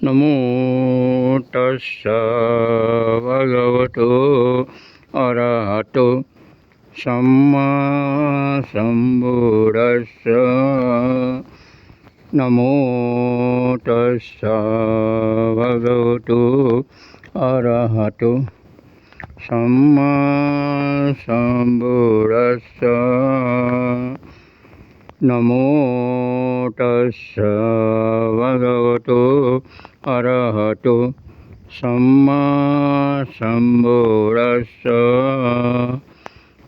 नमो तस्स भगवतो अरहतो सम्मा सम्बुद्धस्स नमो तस्स भगवतो अरहतो सम्मा सम्बुद्धस्स नमो तस्स भगवतो अरहतो सम्मा सम्बुद्धस्स।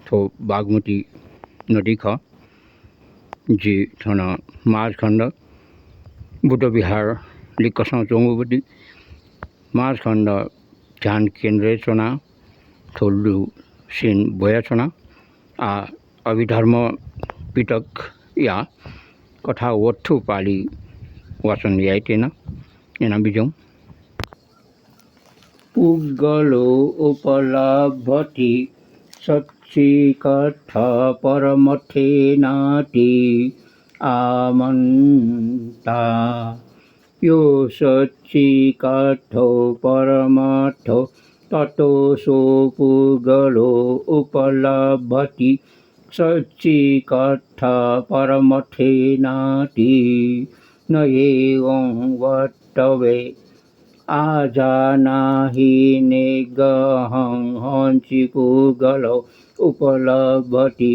तो बागमती नदी का जी थाना माझखण्ड बुद्ध विहार लिक्कसाङ चौङ्गुपट्टि माझखण्ड ध्यान केन्द्र चना थोल्लु सिन बोया चना अभिधर्म पिटक या कथा वट्ठु पाली वाचन याइतेन एना बिजौं पुग्गलो उपलब्धति सच्चिकथ परमथेनाति आमन्ता यो सच्चिकथो परमथो ततो सो पुग्गलो उपलब्धति सच्चिकथ परमथेनाति न एवं वक्तव्ये आजानाहि नेगहं हंसि पुग्गलो उपलब्धति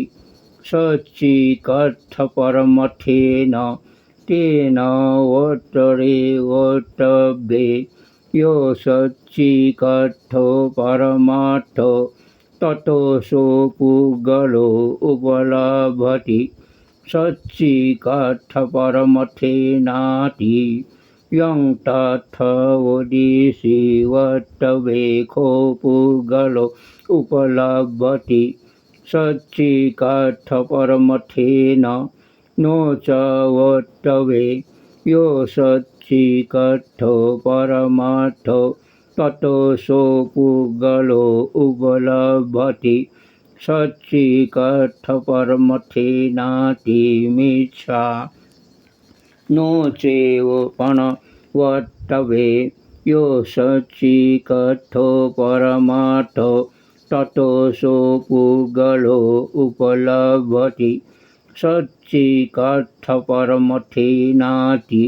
सच्चिकथ परमथेन तेन वक्तरे वक्तव्ये यो सच्चिकथो परमार्थो ततो सो पुग्गलो उपलब्धति सच्चिकथ परमथेनाति यं तथोदिसि वक्तव्ये को पुग्गलो उपलब्धति सच्चिकथ परमथेन नो च वक्तव्ये यो सच्चिकथो परमार्थो ततो सो पुग्गलो उपलब्धति सच्चिकथ परमथेनाति मिच्छा नो चैव वक्तव्ये यो सच्चिकथो परमार्थो ततो सो पुग्गलो उपलब्धति सच्चिकथ परमथेनाति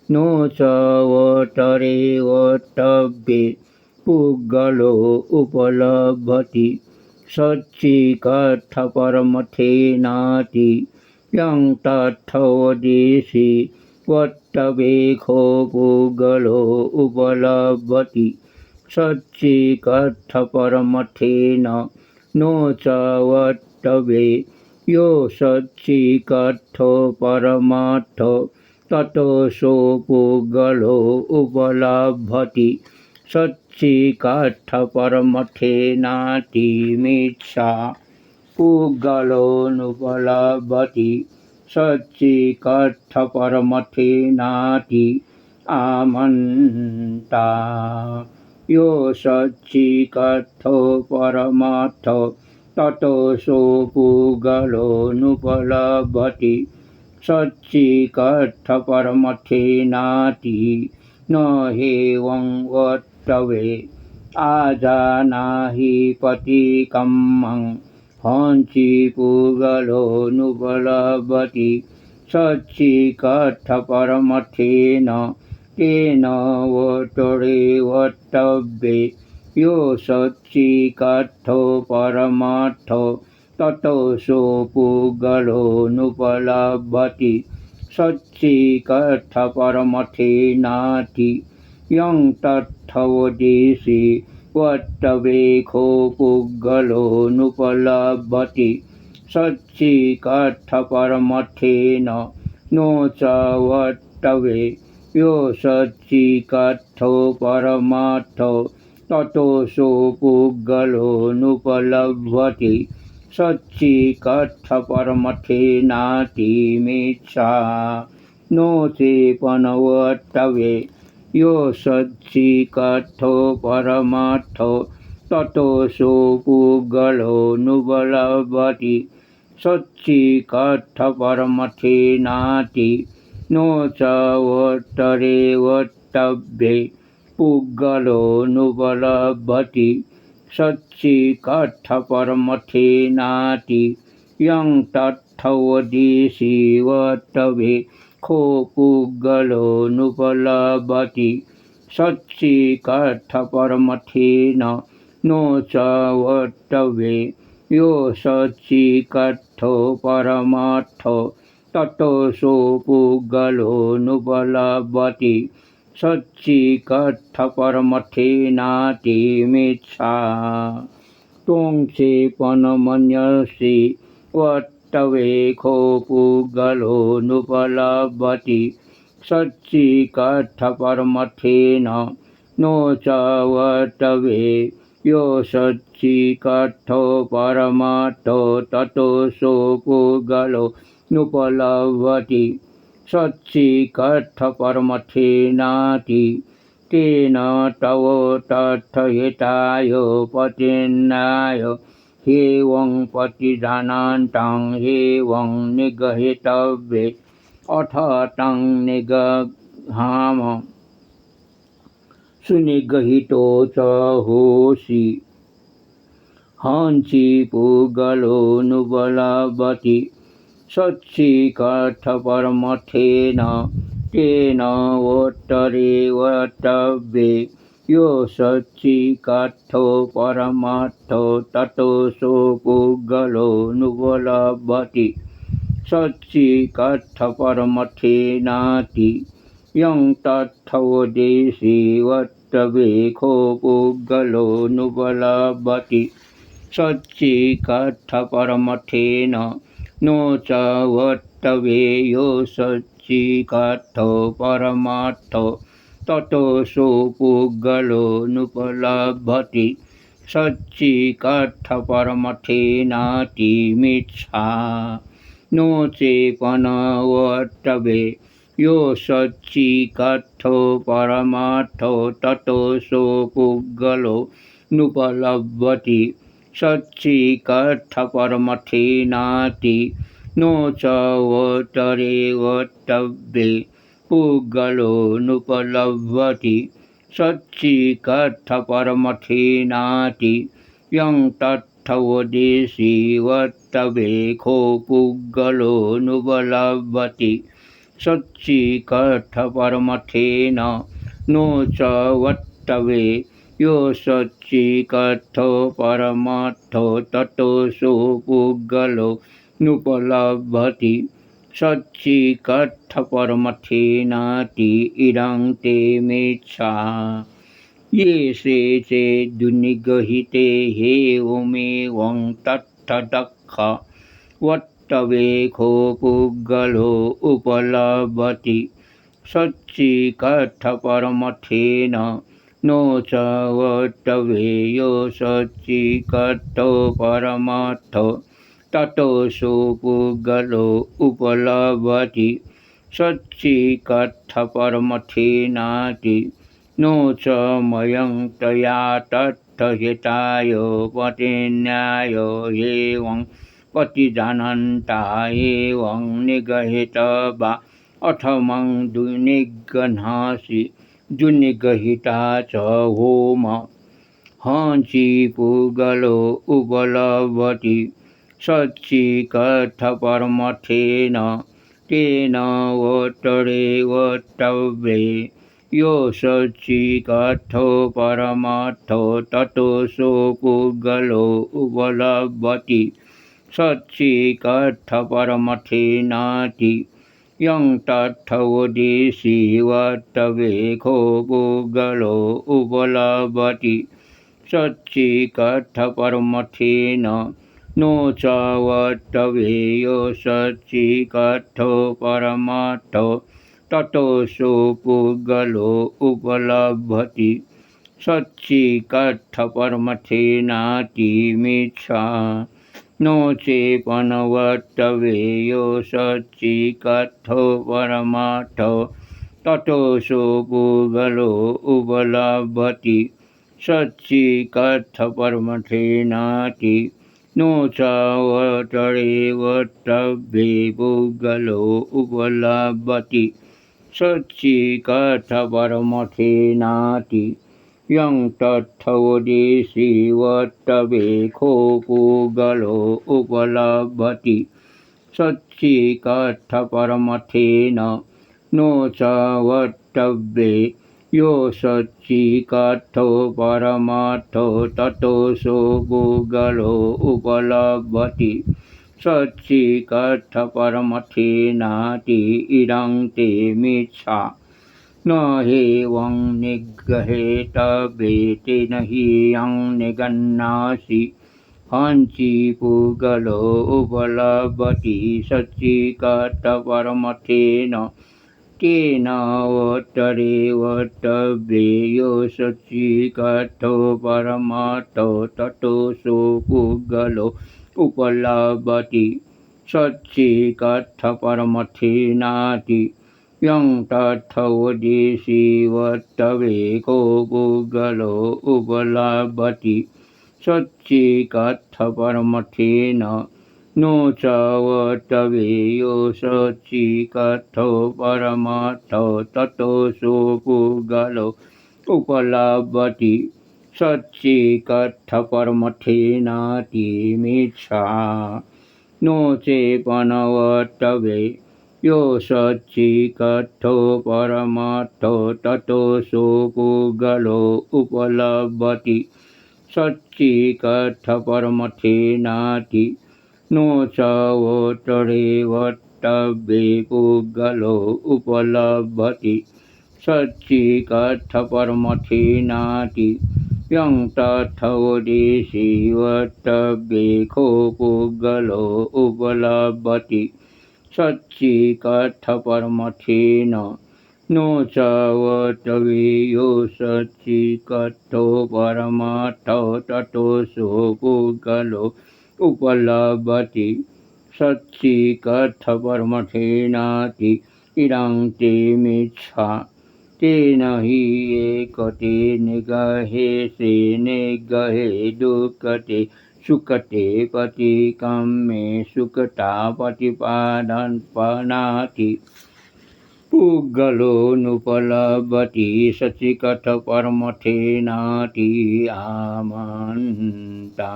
नो च वक्तरे वक्तव्ये पुग्गलो उपलब्धति सच्चिकथ परमथेनाति यं तथोदिसि वक्तव्ये को पुग्गलो उपलब्धति सच्चिकथ परमथेन नो च वक्तव्ये यो सच्चिकथो परमार्थो ततो सो पुग्गलो उपलब्धति सच्चिकथ परमथेनाति मिच्छा पुग्गलोनुपलब्धति सच्चिकथ परमथेनाति आमन्ता यो सच्चिकथो परमार्थो ततो सो पुग्गलोनुपलब्धति सच्चिकथ परमथेनाति न एवं वक्तव्ये आजानाहि पतिकम्मं हंसि पुग्गलोनुपलब्धति सच्चिकथ परमथेन तेन वक्तरे वक्तव्ये यो सच्चिकथो परमार्थो ततो सो पुग्गलोनुपलब्धति सच्चिकथ परमथेनाति यं तथोदिसि वक्तव्ये को पुग्गलोनुपलब्धति सच्चिकथ परमथेन नो च वक्तव्ये यो सच्चिकथो परमार्थो ततो सो पुग्गलोनुपलब्धति सच्चिकथ परमथेनाति मिच्छा नो चेपनवक्तव्ये यो सच्चिकथो परमार्थो ततो सो पुग्गलोनुपलब्धति सच्चिकथ परमथेनाति नो च वक्तरे वट्टव्ये पुग्गलोऽनुपलभ्यति सच्चिकार्थपरमथेनाति यं तत्थवदेशि वट्टवे खो पुग्गलोऽनुपलभ्यति सच्चिकार्थपरमथेन नो च वट्टवे यो सच्चिकार्थो परमार्थो ततो सो पुग्गलोऽनुपलभ्यति सच्चिकार्थपरमथेनाति मिच्छा त्वंक्षेपणमन्यसि वट्टवे खो पुग्गलोऽनुपलभ्यति सच्चिकार्थपरमथेन नो च वट्टवे यो सच्चिकार्थो परमार्थो ततो सो पुग्गलोऽनुपलभ्यति सच्चिकार्थपरमथेनाति तेन तव तथहिताय पतिन्नाय हेवं प्रतिजानान्तं हेवं निगहितव्ये अथ तं निगहाम सुनिगहितो च होसि हंसि पुग्गलोऽनुपलभ्यति सच्चिकार्थपरमथेन तेन वट्टरे वट्टव्ये यो सच्चिकार्थो परमार्थो ततो सो पुग्गलोऽनुपलभ्यति सच्चिकार्थपरमथेनाति यं तत्थवदेशि वट्टवे खो पुग्गलोऽनुपलभ्यति सच्चिकार्थपरमथेन नो च वट्टवे यो सच्चिकार्थो परमार्थो ततो सो पुग्गलोऽनुपलभ्यति सच्चिकार्थपरमथेनाति मिच्छा नो चेपनवट्टवे यो सच्चिकार्थो परमार्थो ततो सो पुग्गलोऽनुपलभ्यति सच्चिकार्थपरमथेनाति नो च वट्टरे वट्टव्ये पुग्गलोऽनुपलभ्यति सच्चिकार्थपरमथेनाति यं तत्थवदेशि वट्टवे खो पुग्गलोऽनुपलभ्यति सच्चिकार्थपरमथेन नो च वट्टवे यो सच्चिकार्थो परमार्थो ततो सो पुग्गलोऽनुपलभ्यति सच्चिकार्थपरमथेनाति इदं ते मिच्छा ये से चेदुनिगहिते हेवमेवं तत्तदक्ष वट्टवे खो पुग्गलोऽनुपलभ्यति सच्चिकार्थपरमथेन नो च वट्टवे यो सच्चिकार्थो परमार्थो ततो सो पुग्गलोऽनुपलभ्यति सच्चिकार्थपरमथेनाति नो च मयं तया तत्थहिताय पतिन्याय एवं प्रतिजानन्ता एवं निगहितव्या अथ मं दुनिगह्नासि दुनिगहिता च होम हंसि पुग्गलोऽनुपलभ्यति सच्चिकार्थपरमथेन तेन वट्टरे वट्टव्ये यो सच्चिकार्थो परमार्थो ततो सो पुग्गलोऽनुपलभ्यति सच्चिकार्थपरमथेनाति यं तत्थवदेशि वट्टवे खो पुग्गलोऽनुपलभ्यति सच्चिकार्थपरमथेन नो च वट्टवे यो सच्चिकार्थो परमार्थो ततो सो पुग्गलोऽनुपलभ्यति सच्चिकार्थपरमथेनाति मिच्छा नो चेपनवट्टवे यो सच्चिकार्थो परमार्थो ततो सो पुग्गलोऽनुपलभ्यति सच्चिकार्थपरमथेनाति नो च वट्टरे वट्टव्ये पुग्गलोऽनुपलभ्यति सच्चिकर्थपरमथेनाति यं तत्थवदेशि वर्तवेखो पूगलो उपलभति सच्चिकर्थपरमथेन नो च वर्तव्ये यो सच्चिकर्थो परमार्थो ततोऽसो पूगलो उपलभति सच्चिकर्थपरमथेनाति इदं ते मिच्छा न हेवं निगृहीतव्ये न हि यं निगन्नासि हंसि पूगलो उपलभति सच्चिकर्थपरमथेन तेन वोत्तरे वर्तव्ये यो सच्चिकर्थो परमार्थो ततोऽसो पूगलो उपलभति सच्चिकर्थपरमथेनाति यं तत्थवदेशि वर्तवेको पूगलो उपलभति सच्चिकर्थपरमथेन नो च वर्तव्ये यो सच्चिकर्थो परमार्थो ततोऽसो पूगलो उपलभति सच्चिकर्थपरमथेनाति मिच्छा नो चेपनवर्तव्ये यो सच्चिकर्थो परमार्थो ततोऽसो पूगलो उपलभति सच्चिकर्थपरमथेनाति नो च वोत्तरे वर्तव्ये पूगलो उपलभति सच्चिकर्थपरमथेनाति यं तत्थवदेशि वर्तव्येखो पूगलो उपलभति सच्चिकर्थपरमथेन नो च वर्तव्ये यो सच्चिकर्थो परमार्थो ततोऽसो पूगलो उपलभति सच्चिकर्थपरमथेनाति इदं ते मिच्छा तेन हि एकते निगहेसे निगहे दुःखते सुखते पतिकं मे सुखता प्रतिपादनपनाति पूगलो नुपलभति सच्चिकर्थपरमथेनाति आमन्ता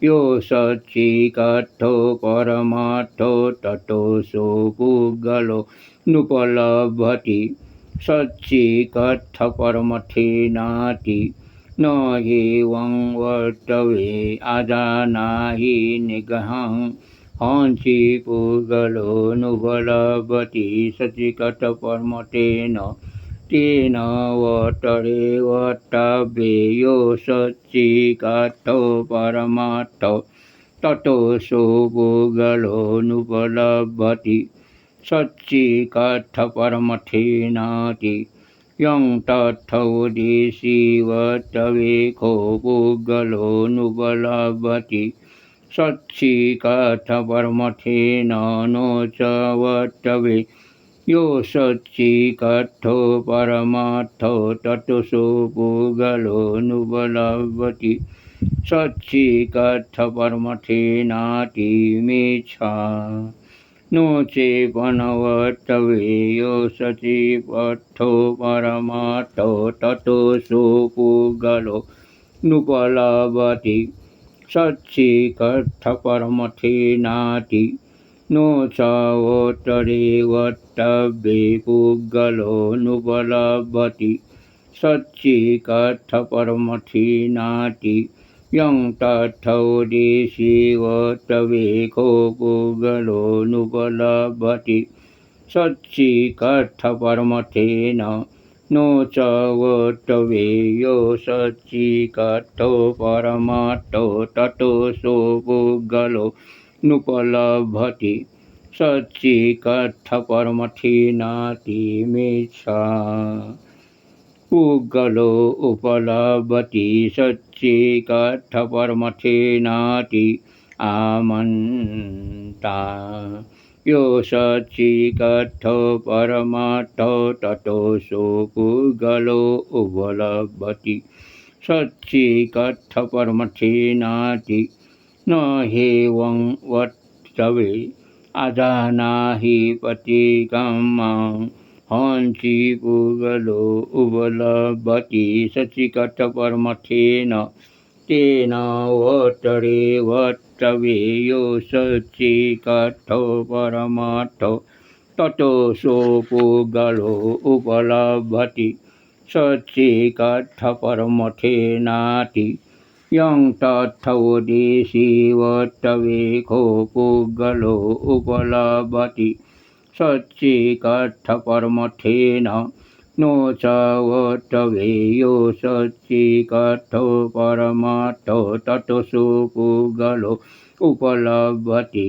यो सच्चिकर्थो परमार्थो ततोऽसो पूगलो नुपलभति सच्चिकर्थपरमथेनाति न एवं वर्तव्ये अजानाहि निगहं हंसि पूगलो नुपलभति सच्चिकर्थपरमथेन तेन वोत्तरे वर्तव्ये यो सच्चिकर्थो परमार्थो ततोऽसो पूगलो नुपलभति सच्चिकर्थपरमथेनाति यं तत्थवदेशि वर्तवेखो पूगलो नुपलभति सच्चिकर्थपरमथेन नो च वर्तव्ये यो सच्चिकर्थो परमार्थो ततोऽसो पूगलो नुपलभति सच्चिकर्थपरमथेनाति मिच्छा नो चेपनवर्तव्ये यो सच्चिकर्थो परमार्थो ततोऽसो पूगलो नुपलभति सच्चिकर्थपरमथेनाति नो च वोत्तरे वर्तव्ये पूगलो नुपलभति सच्चिकर्थपरमथेनाति यं तत्थवदेशि वर्तवेको पूगलो नुपलभति सच्चिकर्थपरमथेन नो च वर्तव्ये यो सच्चिकर्थो परमार्थो ततोऽसो पूगलो नुपलभति सच्चिकर्थपरमथेनाति मिच्छा पूगलो उपलभति सच्चिकर्थपरमथेनाति आमन्ता यो सच्चिकर्थो परमार्थो ततोऽसो पूगलो उपलभति सच्चिकर्थपरमथेनाति न हेवं वर्तव्ये अजानाहि पतिकं हंसि पुगलो उपलभति सचिकथपरमथेन तेन वटरे वट्टवेयो सचिकथो परमार्थो ततो सो पुगलो उपलभति सचिकथपरमथेनाति यं तथोदेशि वट्टवेको पुगलो उपलभति सच्चिकथपरमथेन नो च वट्टवेयो सच्चिकथो परमार्थो ततो सुपुगलो उपलभति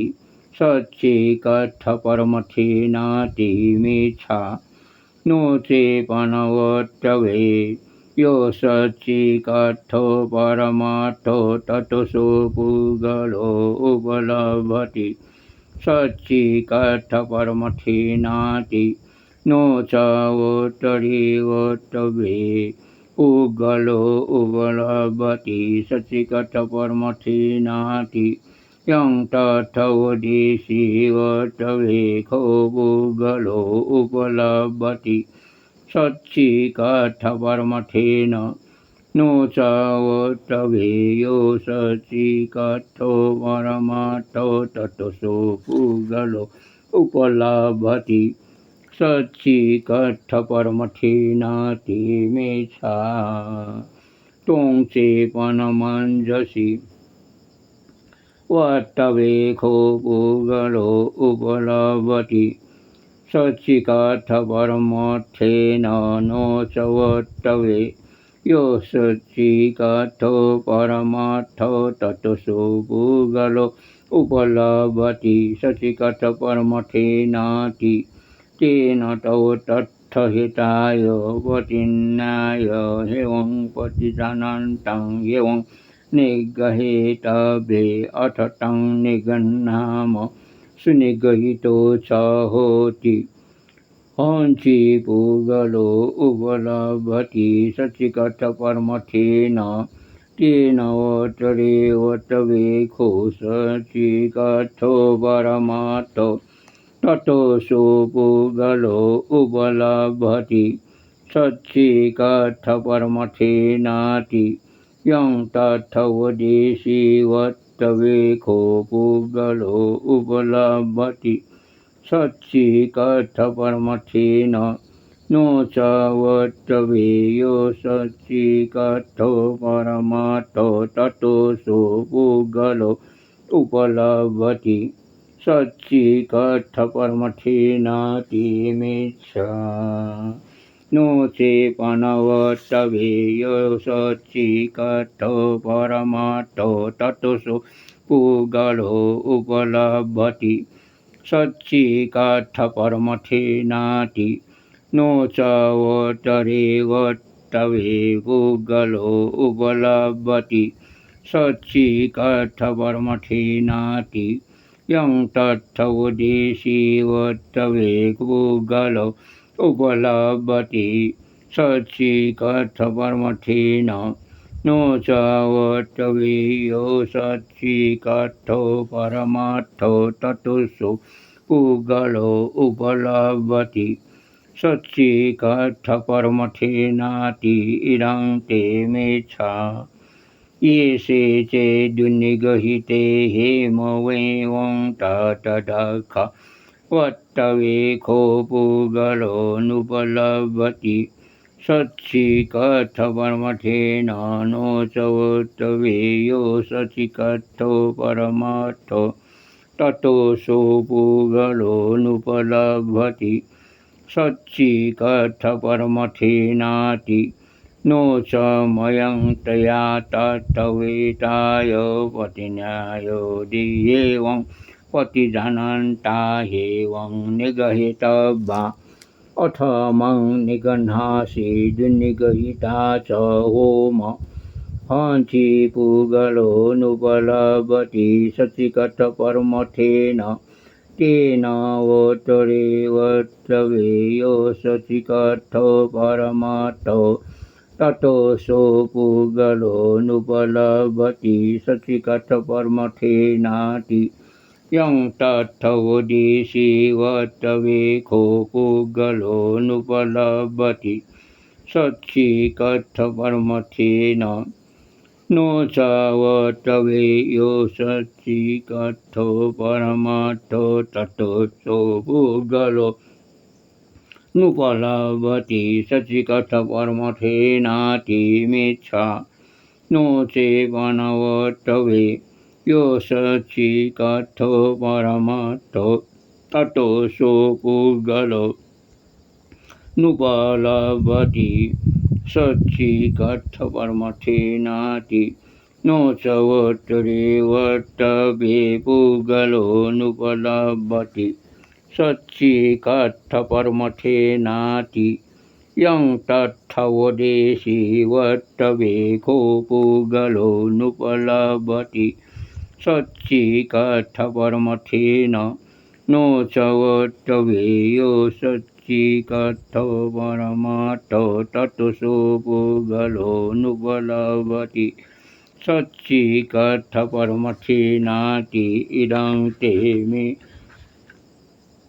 सच्चिकथपरमथेनाति मिच्छा नो चेपनवट्टवे यो सच्चिकथो परमार्थो ततो सुपुगलो उपलभति सच्चिकथपरमथेनाति नो च वट्टरे वट्टवे पुगलो उपलभति सच्चिकथपरमथेनाति यं तथोदेशि वट्टवेको पुगलो उपलभति सच्चिकथपरमथेन नो च वट्टवेयो सच्चिकथो परमार्थो ततो सुपुगलो उपलभति सच्चिकथपरमथेनाति मिच्छा तोंचेपनमञ्जसि वट्टवेको पुगलो उपलभति सच्चिकथपरमथेन नो च वट्टवे यो सच्चिकथो परमार्थो ततो सुपुगलो उपलभति सच्चिकथपरमथेनाति तेन तौ तत्थहिताय पतिन्नाय एवं पतिजानन्तं एवं निगहेतव्ये अथ तं निगह्णाम सुनिगहितो च होति हंसि पुगलो उपलभति सच्चिकथपरमथेन तेन वट्टरे वट्टवेको सच्चिकथो परमार्थो ततो सुपुगलो उपलभति सच्चिकथपरमथेनाति यं तथोदेशि वट्टवेको पुगलो उपलभति सच्चिकथपरमथेन नो च वट्टवेयो सच्चिकथो परमार्थो ततो सुपुगलो उपलभति सच्चिकथपरमथेनाति मिच्छा नो चेपनवट्टवेयो सच्चिकथो परमार्थो ततो सुपुगलो उपलभति सच्चिकथपरमथेनाति नो च वट्टरे वट्टवे पुगलो उपलभति सच्चिकथपरमथेनाति यं तथोदेशि वट्टवे पुगलो उपलभति सच्चिकथपरमथेन नो च वट्टवेयो सच्चिकथो परमार्थो ततो सुपुगलो उपलभति सच्चिकथपरमथेनाति इदं ते मिच्छा ये से चेदुनिगहिते हेमवेवं ततदख वट्टवेको पुगलो नुपलभति सच्चिकथपरमथेन नो च वट्टवेयो सच्चिकथो परमार्थो ततो सुपुगलो नुपलभति सच्चिकथपरमथेनाति नो च मयं तया तत्त्ववेताय पतिन्यायो दियेवं पतिजानन्ता हेवं निगहितव्या अथ मं निगह्नासि दुर्निगहिता च होम हंसि पुगलो नुपलभति सच्चिकथपरमथेन तेन वट्टरे वट्टवेयो सच्चिकथो परमार्थो ततो सुपुगलो नुपलभति सच्चिकथपरमथेनाति यं तत्थवोदिषि वत्तवेखो पुग्गलोऽनुपलभति सच्चिकत्थपरमथेन नो च वत्तवेयो सच्चिकत्थो परमार्थो ततो सो पुग्गलो नुपलभति सच्चिकत्थपरमथेनातिमिच्छा नो चेवनवत्तवे यो सच्चिकत्थो परमार्थो ततो सो पुग्गलो नुपलभति सच्चिकत्थपरमथेनाति नो च वत्तरे वत्तवे पुग्गलो नुपलभति सच्चिकत्थपरमथेनाति यं तत्थवोदेशि वत्तवेखो पुग्गलो नुपलभति सच्चिकत्थपरमथेन नो च वत्तवेयो सच्चिकत्थो परमार्थो ततो सो पुग्गलो नुपलभति सच्चिकत्थपरमथेनाति इदं ते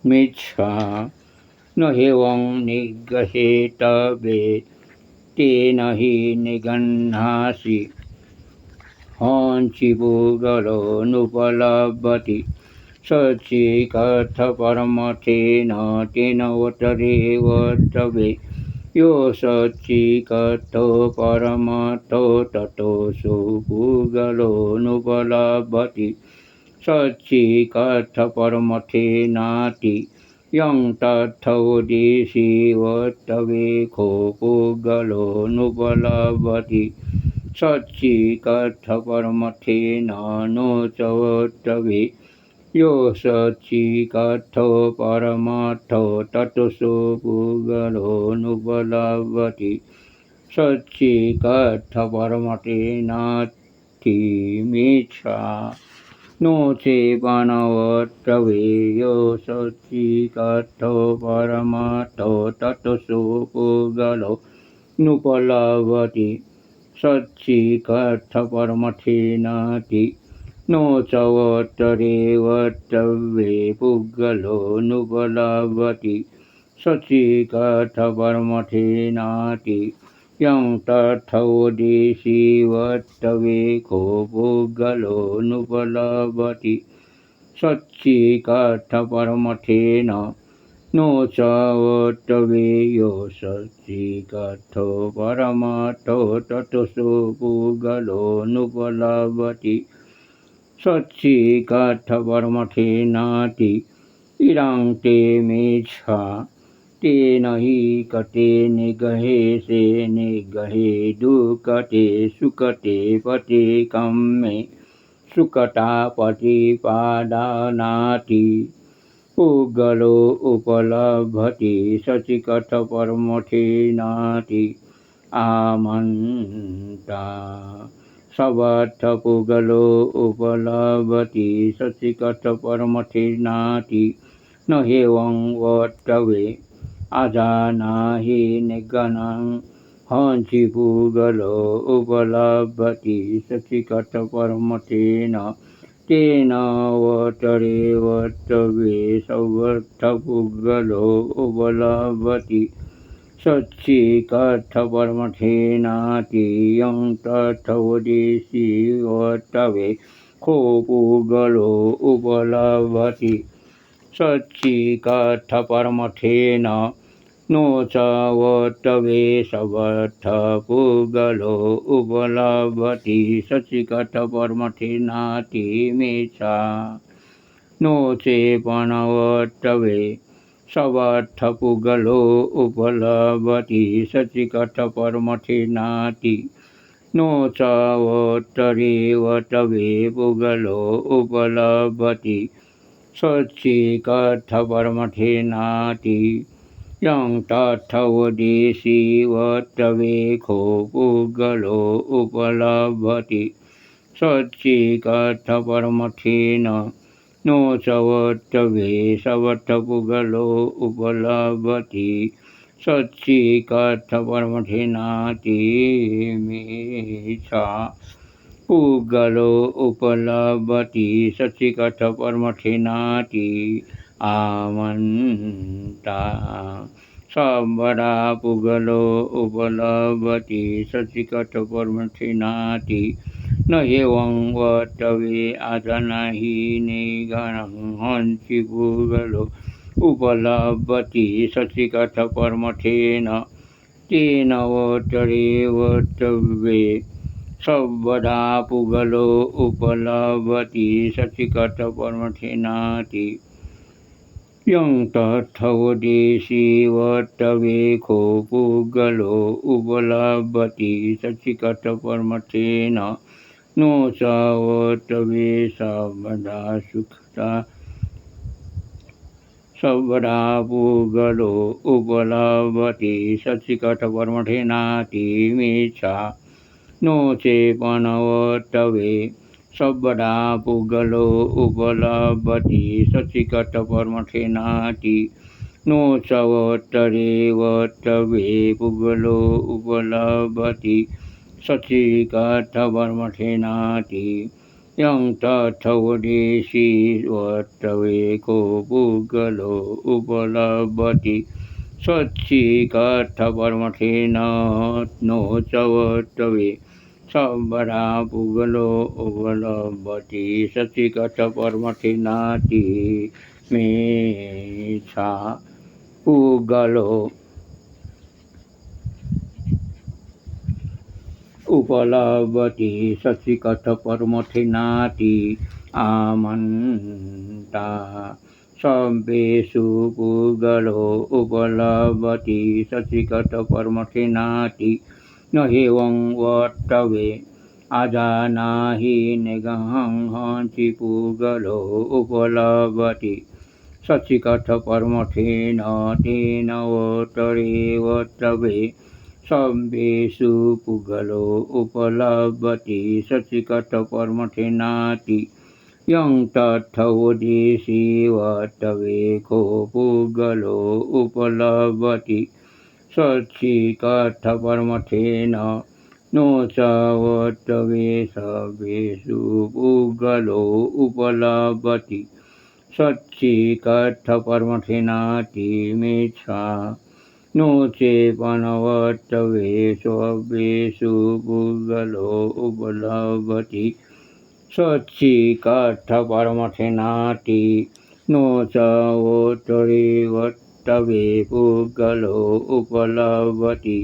मिच्छा न ह्येवं निगहेतवे तेन हि निगह्नासि हंसि पुग्गलो नुपलभति सच्चिकत्थपरमथेन तेन वत्तरे वत्तवे यो सच्चिकत्थो परमार्थो ततो सो पुग्गलो नुपलभति सच्चिकत्थपरमथेनाति यं तत्थवोदिषि वत्तवेखो पुग्गलो नुपलभति सच्चिकत्थपरमथेन नो च वत्तवे यो सच्चिकत्थो परमार्थो ततो सो पुग्गलो नुपलभति सच्चिकत्थपरमथेनातिमिच्छा नो चेवनवत्तवे यो सच्चिकत्थो परमार्थो ततो सो पुग्गलो नुपलभति सच्चिकत्थपरमथेनाति नो च वत्तरे वत्तवे पुग्गलो नुपलभति सच्चिकत्थपरमथेनाति यं तत्थवोदिषि वत्तवेखो पुग्गलो नुपलभति सच्चिकत्थपरमथेन नो च वत्तवे यो सच्चिकत्थो परमार्थो ततो सो पुग्गलो नुपलभति सच्चिकत्थपरमथेनाति इदं ते मिच्छा तेन हि कते निगहेसे निगहे दुःखते सुखते पते कम्मे सुखता प्रतिपादनाति पुग्गलो उपलभति सच्चिकत्थपरमथेनाति आमन्ता सर्वत्र पुग्गलो उपलभति सच्चिकत्थपरमथेनाति न ह्येवं वत्तवे अजानाहि निगनं हंसि पुग्गलो उपलभति सच्चिकत्थपरमथेन तेन वत्तरे वत्तवे सर्वत्र पुग्गलो उपलभति सच्चिकत्थपरमथेनाति यं तत्थवोदिषि वत्तवे को पुग्गलो उपलभति सच्चिकत्थपरमथेन नो च वत्तवे सर्वत्र पुग्गलो उपलभति सच्चिकत्थपरमथेनातिमिच्छा नो चेवनवत्तवे सर्वत्र पुग्गलो उपलभति सच्चिकत्थपरमथेनाति नो च वत्तरे वत्तवे पुग्गलो उपलभति सच्चिकत्थपरमथेनाति यं तत्थवोदिषि वत्तवेखो पुग्गलो उपलभति सच्चिकत्थपरमथेन नो च वत्तवे सर्वत्र पुग्गलो उपलभति सच्चिकत्थपरमथेनातिमिच्छा पुगलो उपलभति सचिकथपरमठिनाति आमन्ता सबरा पुगलो उपलभति सचिकथपरमठिनाति न एवं वटवे आजनाहि निगणं हंसि पुगलो उपलभति सचिकथपरमठेन तेन वटरे वटवे सर्वदा पुगलो उपलभति सचिकथपरमठिनाति यं तत्थवदेशी वटवेखो पुगलो उपलभति सचिकथपरमठेन नो स वटवे सर्वदा सुखता सर्वदा पुगलो उपलभति सचिकथपरमठेनाति मिच्छा नो चेपनवटवे सर्वदा पुगलो उपलभति सचिकथपरमठेनाति नो च वटरे वटवे पुगलो उपलभति सचिकथपरमठेनाति यं तत्थवदेशी वटवेको पुगलो उपलभति सचिकथपरमठेन नो च वटवे सर्वदा पुगलो उपलभति सचिकथपरमठेनाति मेच्छा पुगलो उपलभति सचिकथपरमठेनाति आमन्ता सर्वेषु पुगलो उपलभति सचिकथपरमठेनाति न एवं वटवे आजानाहि निगहं हंसि पुगलो उपलभति सचिकथपरमठेन तेन वटरे वटवे सर्वेषु पुगलो उपलभति सचिकथपरमठेनाति यं तत्थवदेशी वटवेको पुगलो उपलभति सचिकथपरमठेन नो च वटवे सर्वेषु पुगलो उपलभति सचिकथपरमठेनाति मिच्छा नो चेपनवटवे सर्वेषु पुगलो उपलभति सचिकथपरमठेनाति नो च वटरे वटवे पुगलो उपलभति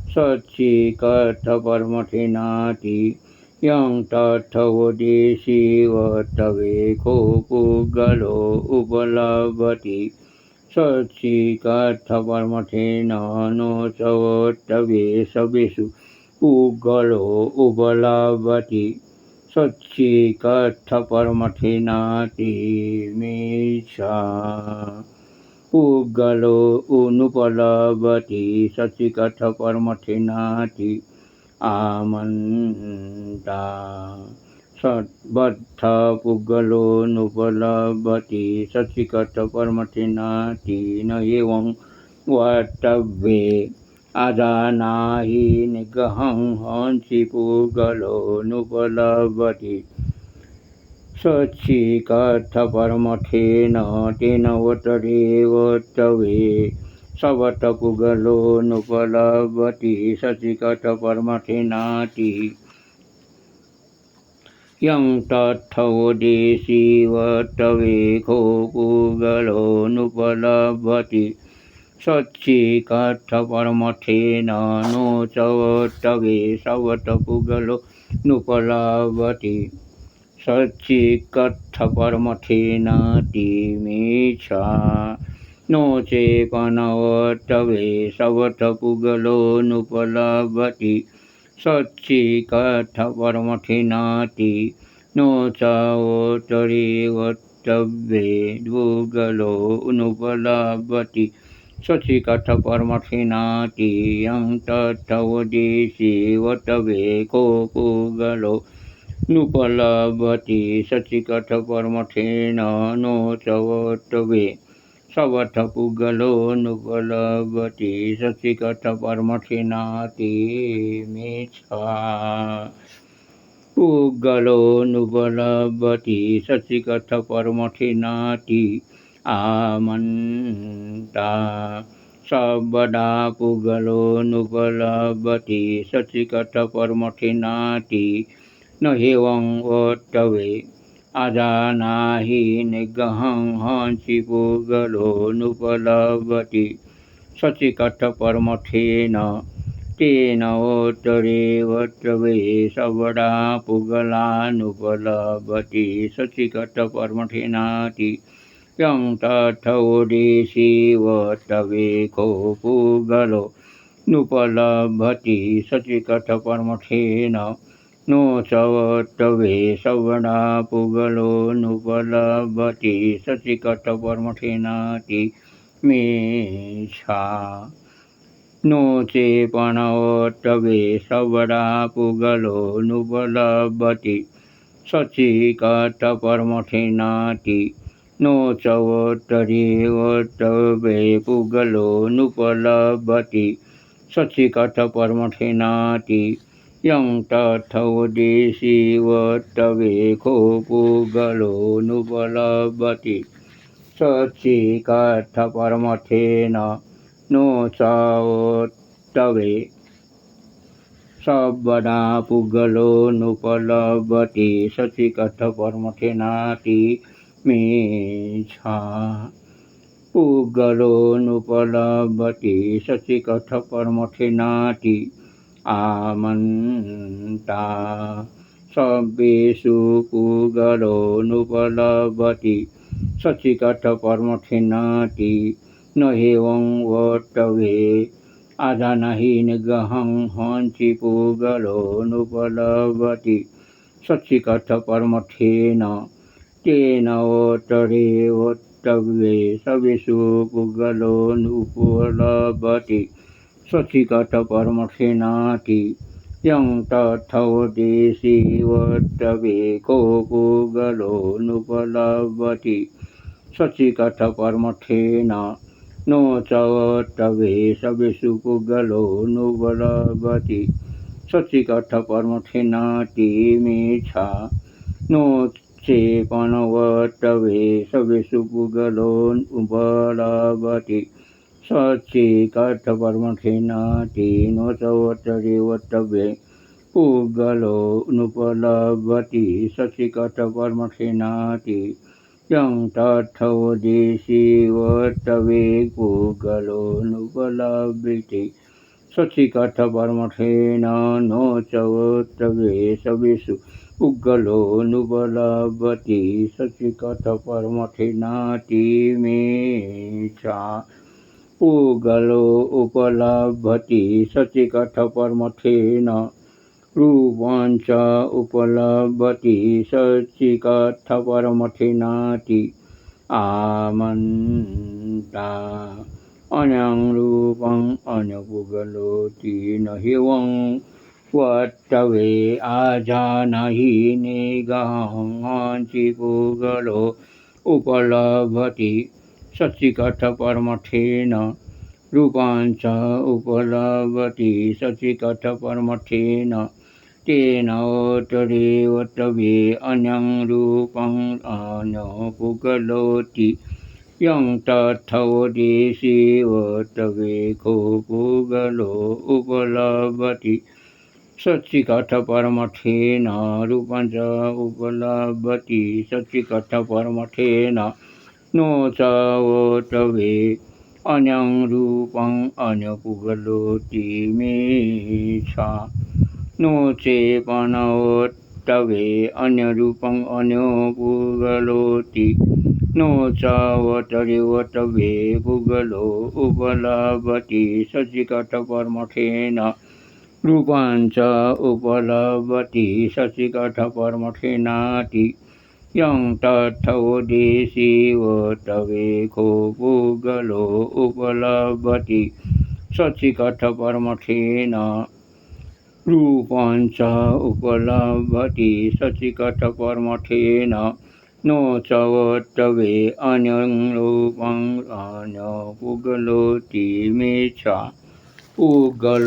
सचिकथपरमठेनाति यं तत्थवदेशी वटवेको पुगलो उपलभति सचिकथपरमठेन नो च वटवे सर्वेषु पुगलो उपलभति सचिकथपरमठेनाति मिच्छा पुगलो अनुपलभति सचिकथपरमठेनाति आमन्ता सद्बद्ध पुगलो नुपलभति सचिकथपरमठेनाति न एवं वटवे आजानाहि निगहं हंसि पुगलो नुपलभति सचिकथपरमठेन तेन वटरे वटवे सवटपुगलो नुपलभति सचिकथपरमठेनाति यं तत्थवदेशी वटवेको पुगलो नुपलभति सचिकथपरमठेन नो च वटवे सवटपुगलो नुपलभति सचिकथपरमठेनाति मिच्छा नो चेपनवटवे सवटपुगलो नुपलभति सचिकथपरमठेनाति नो च वटरे वटवे पुगलो नुपलभति सचिकथपरमठेनाति यं तत्थवदेशी वटवेको पुगलो नुपलभति सचिकथपरमठेन नो च वटवे सवटपुगलो नुपलभति सचिकथपरमठेनाति मिच्छा पुद्गलोऽनुपलभति सचिकथपरमठिनाति आमन्ता सर्वदा पुद्गलोऽनुपलभति सचिकथपरमठिनाति न हेवं वोत्तवे अजानाहि निग्रहं हंसि पुद्गलोऽनुपलभति सचिकथपरमठेन तेन वोत्तरेवोत्तवे सर्वदा पुद्गलानुपलभति सचिकथपरमठिनाति यं तथोदेशे वोत्तवेको पुद्गलो नुपलभति सचिकथपरमठेन नो च वोत्तवे सर्वदा पुद्गलोऽनुपलभति सचिकथपरमठिनाति मेषा नो चेपणवोत्तवे सर्वदा पुद्गलोऽनुपलभति सचिकथपरमठिनाति नो च वोत्तरेवोत्तवे पुद्गलोऽनुपलभति सचिकथपरमठिनाति यं तथोदेशे वोत्तवेको पुद्गलोऽनुपलभति सचिकथपरमठेन नो च वोत्तवे सर्वदा पुद्गलोऽनुपलभति सचिकथपरमठिनाति मेषा पुद्गलोऽनुपलभति सचिकथपरमठिनाति आमन्ता सर्वेषु पुद्गलोऽनुपलभति सचिकथपरमठिनाति न हेवं वोत्तवे अजानाहि निग्रहं हंसि पुद्गलोऽनुपलभति सचिकथपरमठेन तेन वोत्तरेवोत्तवे सर्वेषु पुद्गलोऽनुपलभति सचिकथपरमठिनाति यं तथोदेशे वोत्तवेको पुद्गलोऽनुपलभति सचिकथपरमठेन नो च वोत्तवे सर्वेषु पुद्गलोऽनुपलभति सचिकथपरमठिनाति मेषा नो चेपणवोत्तवे सर्वेषु पुद्गलोऽनुपलभति सचिकथपरमठिनाति नो च वोत्तरेवोत्तवे पुद्गलोऽनुपलभति सचिकथपरमठिनाति यं तथोदेशे वोत्तवे पुद्गलोऽनुपलभति सचिकथपरमठेन नो च वोत्तवे सर्वेषु पुद्गलोऽनुपलभति सचिकथपरमठिनाति मेषा पुद्गलोऽनुपलभति सचिकथपरमठेन रूपं च उपलभति सचिकथपरमठिनाति आमन्ता अन्यं रूपं अन्यपुद्गलोति न हेवं वोत्तवे अजानाहि निग्रहं हंसि पुद्गलो उपलभति सचिकथपरमठेन रूपं च उपलभति सचिकथपरमठेन तेन वोत्तरेवोत्तवे अन्यं रूपं अन्यपुद्गलोति यं तथोदेशे वोत्तवेको पुद्गलोऽनुपलभति सचिकथपरमठेन रूपं च उपलभति सचिकथपरमठेन नो च वोत्तवे अन्यं रूपं अन्यपुद्गलोति मेषा नो चेपणवोत्तवे अन्यरूपं अन्यपुद्गलोति नो च वोत्तरेवोत्तवे पुद्गलोऽनुपलभति सचिकथपरमठेन रूपं च उपलभति सचिकथपरमठिनाति यं तथोदेशे वोत्तवेको पुद्गलोऽनुपलभति सचिकथपरमठेन रूपं च उपलभति सचिकथपरमठेन नो च वोत्तवे अन्यं रूपं अन्यपुद्गलोति मेषा पुद्गलोऽनुपलभति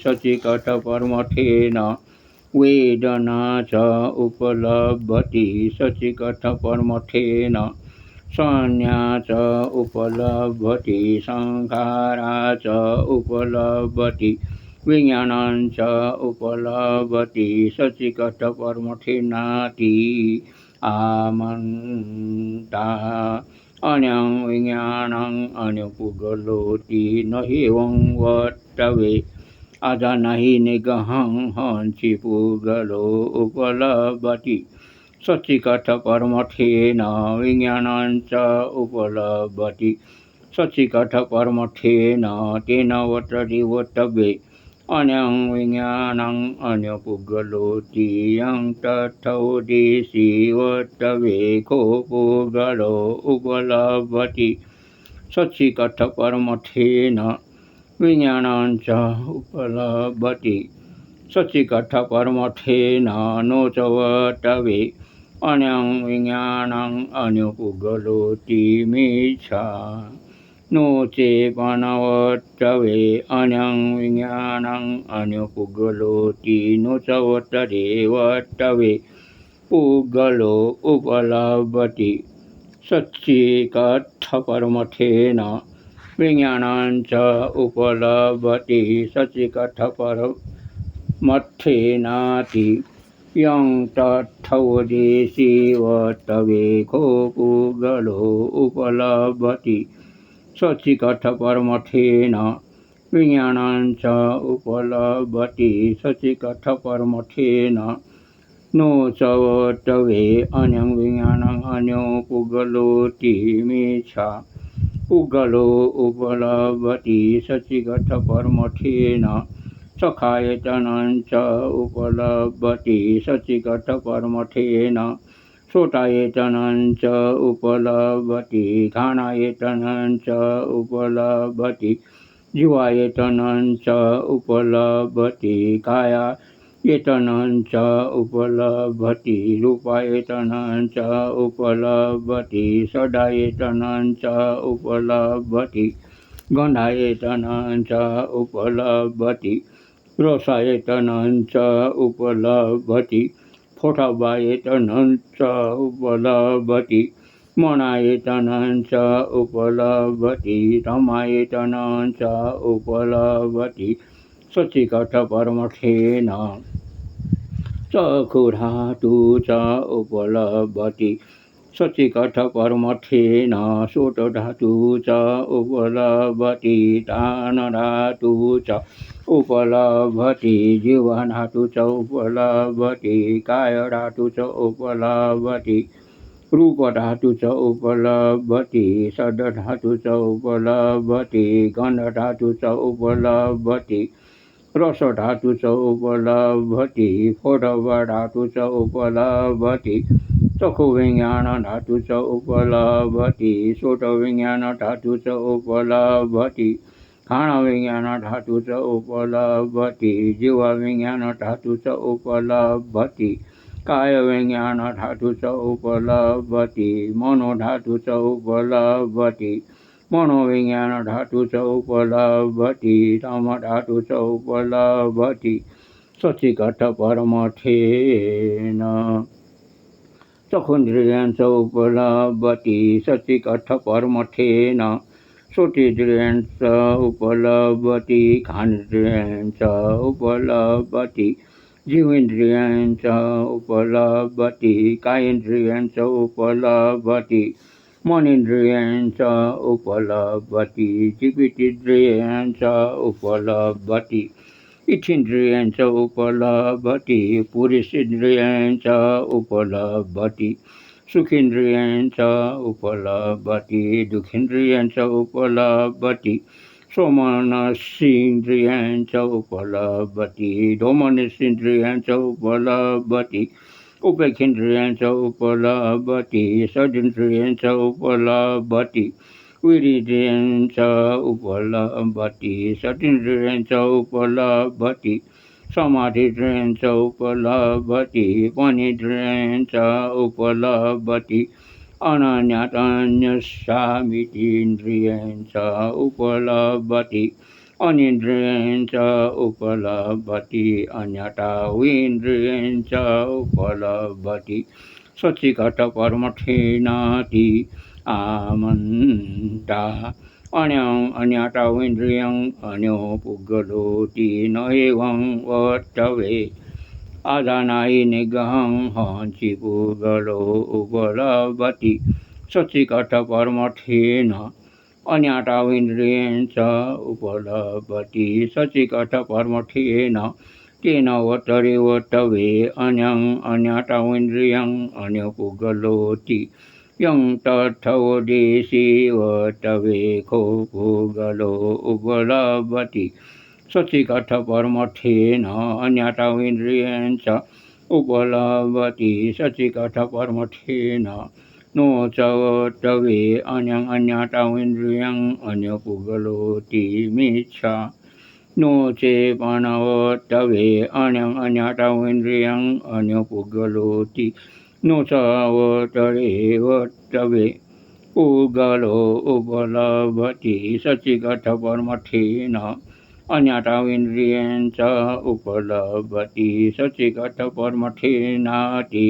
सचिकथपरमठेन वेदना च उपलभ्यति सचिकठपरमथेन संज्ञा च उपलभ्यति संखारा च उपलभ्यति विज्ञानं च उपलभ्यति सचिकठपरमथेनाति आमन्ता अन्यं विज्ञानं अन्यपुगलोति न एवं वर्तवे अजनहि निगहं हंसि पुगलो उपलभ्यति सचिकठपरमथेन विज्ञानं च उपलभ्यति सचिकठपरमथेन तेन वर्तते वर्तव्ये अन्यं विज्ञानं अन्यपुगलोति यं तथोदेशि वर्तवे को पुगलो उपलभ्यति सचिकठपरमथेन विज्ञानं च उपलभ्यति सचिकठपरमथेन नो च वर्तवे अन्यं विज्ञानं अन्यपुगलोति मिच्छा नो चेपनवर्तवे अन्यं विज्ञानं अन्यपुगलोति नो च वर्तते वर्तवे पुगलो उपलभ्यति सच्चिकठपरमथेन विज्ञानं च उपलभ्यति सचिकठपरमथेनाति यं तथोदेशि वर्तवे को पुगलो उपलभ्यति सचिकठपरमथेन विज्ञानं च उपलभ्यति सचिकठपरमथेन नो च वर्तवे अन्यं विज्ञानं अन्योपुगलोति मिच्छा पुगलो उपलभ्यति सचिकठपरमथेन सखायतनं च उपलभ्यति सचिकठपरमथेन श्रोतायतनं च उपलभ्यति घ्राणायतनं च उपलभ्यति जीवायतनं च उपलभ्यति कायायतनं च उपलभ्यति रूपायतनं च उपलभ्यति षडायतनं च उपलभ्यति गन्धायतनं च उपलभ्यति रसायतनं च उपलभ्यति फोटवायतनं च उपलभ्यति मनायतनं च उपलभ्यति रमायतनं च उपलभ्यति सचिकठपरमथेन चक्षुर्धातु च उपलभ्यति सचिकठपरमथेन श्रोत्रधातु च उपलभ्यति तानधातु च उपलभ्यति जीवधातु च उपलभ्यति कायधातु च उपलभ्यति रूपधातु च उपलभ्यति सदधातु च उपलभ्यति गन्धधातु च उपलभ्यति रसधातु च उपलभ्यति फोटवधातु च उपलभ्यति चक्षुविज्ञानधातु च उपलभ्यति श्रोत्रविज्ञानधातु च उपलभ्यति घ्राणविज्ञानधातु च उपलभ्यति जीवविज्ञानधातु च उपलभ्यति कायविज्ञानधातु च उपलभ्यति मनोधातु च उपलभ्यति मनोविज्ञानधातु च उपलभ्यति तमधातु च उपलभ्यति सचिकठपरमथेन चक्षुन्द्रियं च उपलभ्यति सचिकठपरमथेन श्रुतिन्द्रियं च उपलभ्यति घ्राणेन्द्रियं च उपलभ्यति जीवेन्द्रियं च उपलभ्यति कायेन्द्रियं च उपलभ्यति मनेन्द्रियं च उपलभ्यति जीवितेन्द्रियं च उपलभ्यति इच्छेन्द्रियं च उपलभ्यति पुरुषेन्द्रियं च उपलभ्यति सुखेन्द्रियं च उपलभ्यति दुखेन्द्रियं च उपलभ्यति सोमनस्येन्द्रियं च उपलभ्यति दोमनस्येन्द्रियं च उपलभ्यति उपेक्षेन्द्रियं च उपलभ्यति सदिन्द्रियं च उपलभ्यति वीर्येन्द्रियं च उपलभ्यति सतीन्द्रियं च उपलभ्यति समाधिन्द्रियं च उपलभ्यति पाणिन्द्रियं च उपलभ्यति अनन्यतन्यस्यामितीन्द्रियं च उपलभ्यति अनिन्द्रियं च उपलभति अन्यथा विन्द्रियं च उपलभति सचिकटपरमठेनाति आमन्ता अन्यं अन्यथा विन्द्रियं अन्यो पुग्गलोति न एवं वर्तवे आदानाय निग्रहं हंसि पुगलो उपलभति सचिकटपरमठेन अन्यथाविन्द्रियं च उपलभति सचिकटपरमठेन तेन वतरेवतवे अन्यं अन्यथाविन्द्रियं अन्यपुगलोति यं तथोदेशीवतवेको पुगलो उपलभति सचिकटपरमठेन अन्यथाविन्द्रियं च उपलभति सचिकटपरमठेन नो च तवे अन्यं अन्यथाविन्द्रियं अन्यपुगलोति मिच्छा नो चेपनवतवे अन्यं अन्यथाविन्द्रियं अन्यपुगलोति नो च वतरेवतवे पुगलो उपलभति सचिकटपरमठेन अन्यथाविन्द्रियं च उपलभति सचिकटपरमठेनाति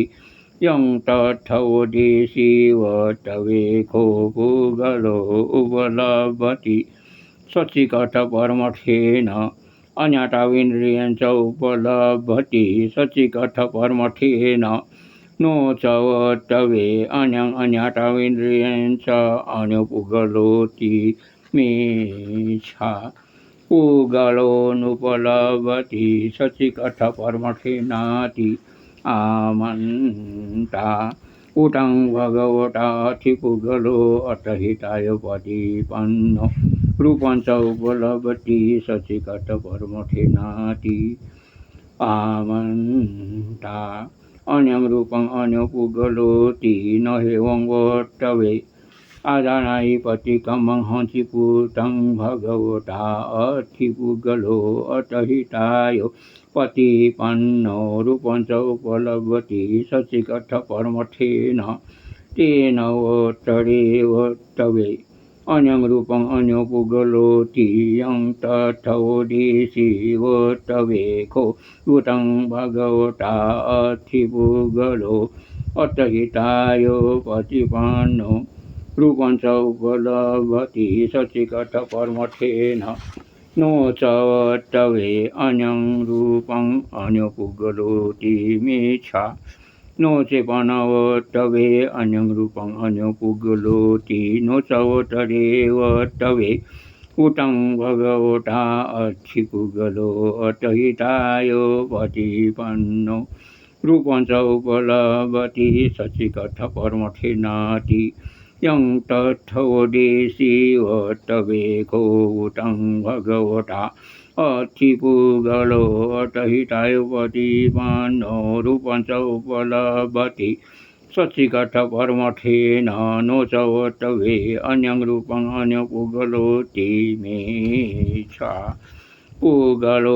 यं तथोदेशीवतवेको पुगलो उपलभति सचिकटपरमठेन अन्यथाविन्द्रियं च उपलभति सचिकटपरमठेन नो च वतवे अन्यं अन्यथाविन्द्रियं च अन्यपुगलोति मिच्छा पुगलोनुपलभति सचिकटपरमठेनाति आमन्ता उतं भगवताधिपुगलो अतहिताय प्रतिपन्नो रूपं च उपलभति सचिकटपरमठेनाति आमन्ता अन्यं रूपं अन्यपुगलोति न एवं वर्तवे आदानाय पतिकमं हंसि पूतं भगवता अधिपुगलो अतहिताय प्रतिपन्नो रूपं च उपलभति सचिकटपरमठेन तेन वतरेवतवे अन्यं रूपं अन्यपुगलोति यं तथोदेशीवतवेको युतं भगवता अधिपुगलो अतहिताय प्रतिपन्नो रूपं च उपलभति सचिकटपरमठेन नो च वतवे अन्यं रूपं अन्यपुगलोति मिच्छा नो चेपनवतवे अन्यं रूपं अन्यपुगलोति नो च वतरेवतवे उतं भगवता अधिपुगलो अतहिताय प्रतिपन्नो रूपं च उपलभति सचिकटपरमठेनाति यं तथोदेशीवतवेको उतं भगवता अधिपुगलो अतहिताय प्रतिपन्नो रूपं च उपलभति सचिकटपरमठेन नो च वतवे अन्यं रूपं अन्यपुगलोति मिच्छा पुगलोनुपलभति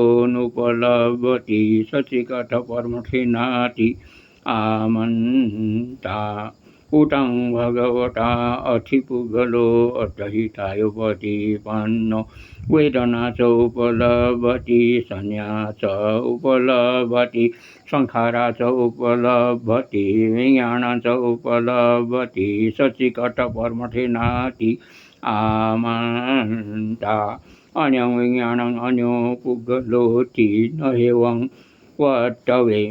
सचिकटपरमठेनाति आमन्ता उतं भगवता अधिपुगलो अतहिताय प्रतिपन्नो वेदना च उपलभति संज्ञा च उपलभति संखारा च उपलभति विज्ञानं च उपलभति सचिकटपरमठेनाति आमन्ता अन्यं विज्ञानं अन्योपुगलोति न एवं वर्तवे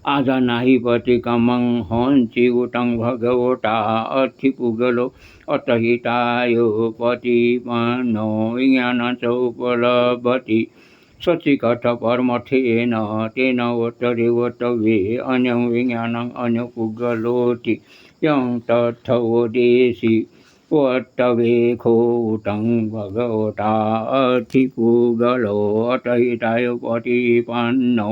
आदानाहि पतिकमं हंसि उतं भगवता अधिपुगलो अतहिताय प्रतिपन्नो विज्ञानं च उपलभति सचिकटपरमठेन तेन वतरेवतवे अन्यं विज्ञानं अन्यपुगलोति यं तथोदेशी वतवेको उतं भगवता अधिपुगलो अतहिताय प्रतिपन्नो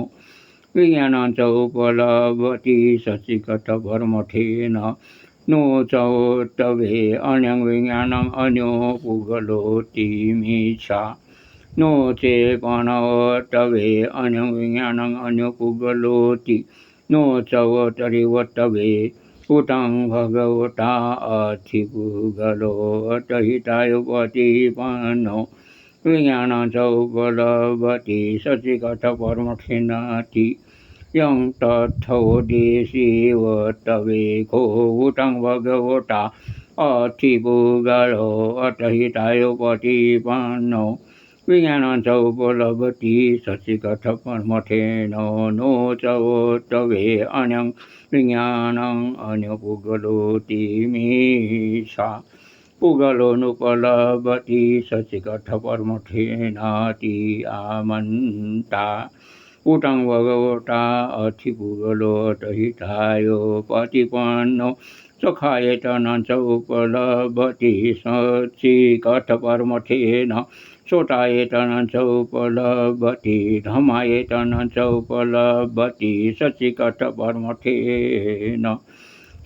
विज्ञानं च उपलभति सचिकटपरमठेन नो च वतवे अन्यं विज्ञानं अन्योपुगलोति मिच्छा नो चेपनवतवे अन्यं विज्ञानं अन्यपुगलोति नो च वतरेवतवे उतं भगवता अधिपुगलो अतहिताय प्रतिपन्नो विज्ञानं च उपलभति सचिकठपरमठिनाति यं तत्थोदेशीवत्तवेकोहुतं भगवता अतिपुगलो अतहितायोपतिपन्नो विज्ञानं च उपलभति सचिकठपरमठेन नो च वोत्तवे अन्यं विज्ञानं अन्यपुगलोति मीशा पुगलोनुपलभति सचिकठपरमठेनाति आमन्ता उटं भगवता अधिपुगलोतहितायोपतिपन्नो सखायतनं च उपलभति सचिकठपरमठेन सोतायतनं च उपलभति धमायतनं च उपलभति सचिकठपरमठेन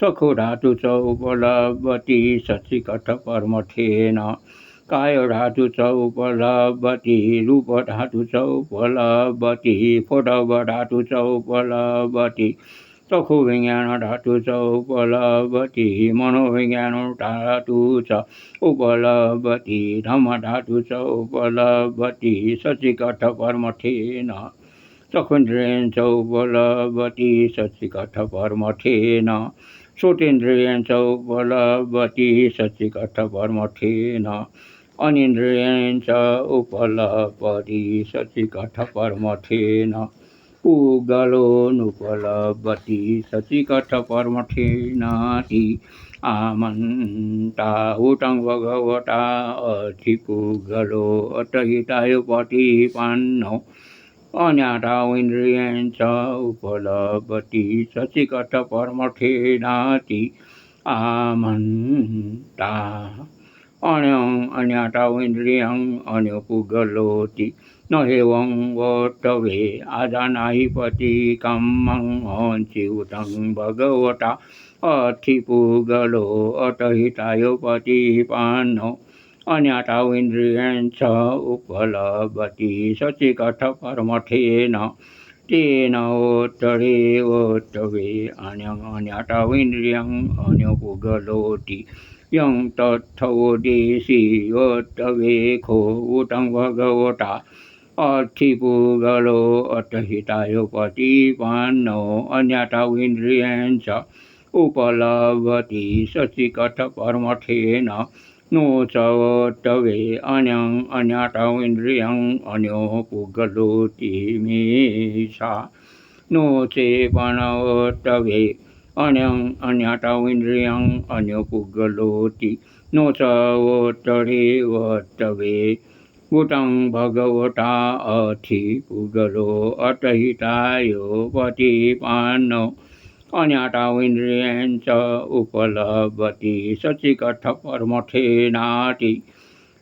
सखुधातु च उपलभति सचिकठपरमठेन कायधातु च उपलभति रूपधातु च उपलभति फोटवधातु च उपलभति चक्षुविज्ञानधातु च उपलभति मनोविज्ञानधातु च उपलभति धम्मधातु च उपलभति सचिकठपरमठेन चक्षुन्द्रियेण च उपलभति सचिकठपरमठेन श्रोतेन्द्रियेण च उपलभति सचिकठपरमठेन अनिन्द्रियेण च उपलभति सचिकठपरमठेन पुगलोनुपलभति सचिकठपरमठेनाति आमन्ता उटं भगवता अधिपुगलो अतहितायोपतिपन्नो अन्यथाविन्द्रियेण च उपलभति सचिकठपरमठेनाति आमन्ता अन्यं अन्यथाविन्द्रियं अन्यपुगलोति न एवं वोत्तवे आजानाहिपति कम्मं हंसिउतं भगवता अधिपुगलो अतहितायोपतिपन्नो अन्यथाविन्द्रियेण च उपलभति सचिकठपरमठेन तेन वोत्तरे वोत्तवे अन्यथाविन्द्रियं अन्यपुगलोति यं तत्थोदेशी वोत्तवेखो उतं भगवता अधिपुगलो अतहितायोपतिपन्नो अन्यथाविन्द्रियेण च उपलभति सचिकठपरमठेन नो च वोत्तवे अन्यं अन्यथाविन्द्रियं अन्योपुगलोति मीशा नो चेपनवोत्तवे अन्यं अन्यथाविन्द्रियं अन्यपुगलोति नो च वोत्तरे वोत्तवे उतं भगवता अधिपुगलो अतहितायोपतिपन्नो अन्यथाविन्द्रियेण च उपलभति सचिकठपरमठेनाति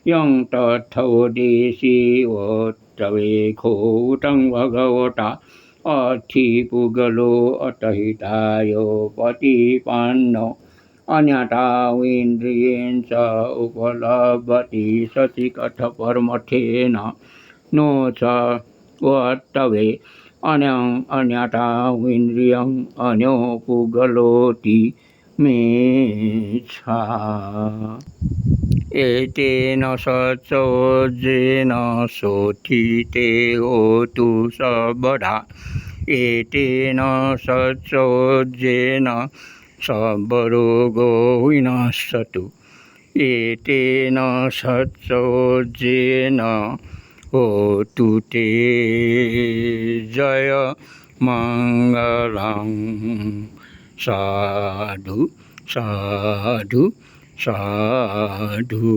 यं तत्थोदेशी वोत्तवेखो उतं भगवता अधिपुगलो अतहितायोपतिपन्नो अन्यथाविन्द्रियेण च उपलभति सचिकठपरमठेन नो च वोत्तवे अन्यं अन्यथाविन्द्रियं अन्योपुगलोति मेच्छा एतेन सचोजेन सोथिते होतु सबधा एतेन सचोजेन सर्वरोगो विनश्यतु एतेन सचोजेन होतु ते जय मंगलं साधु साधु साधु।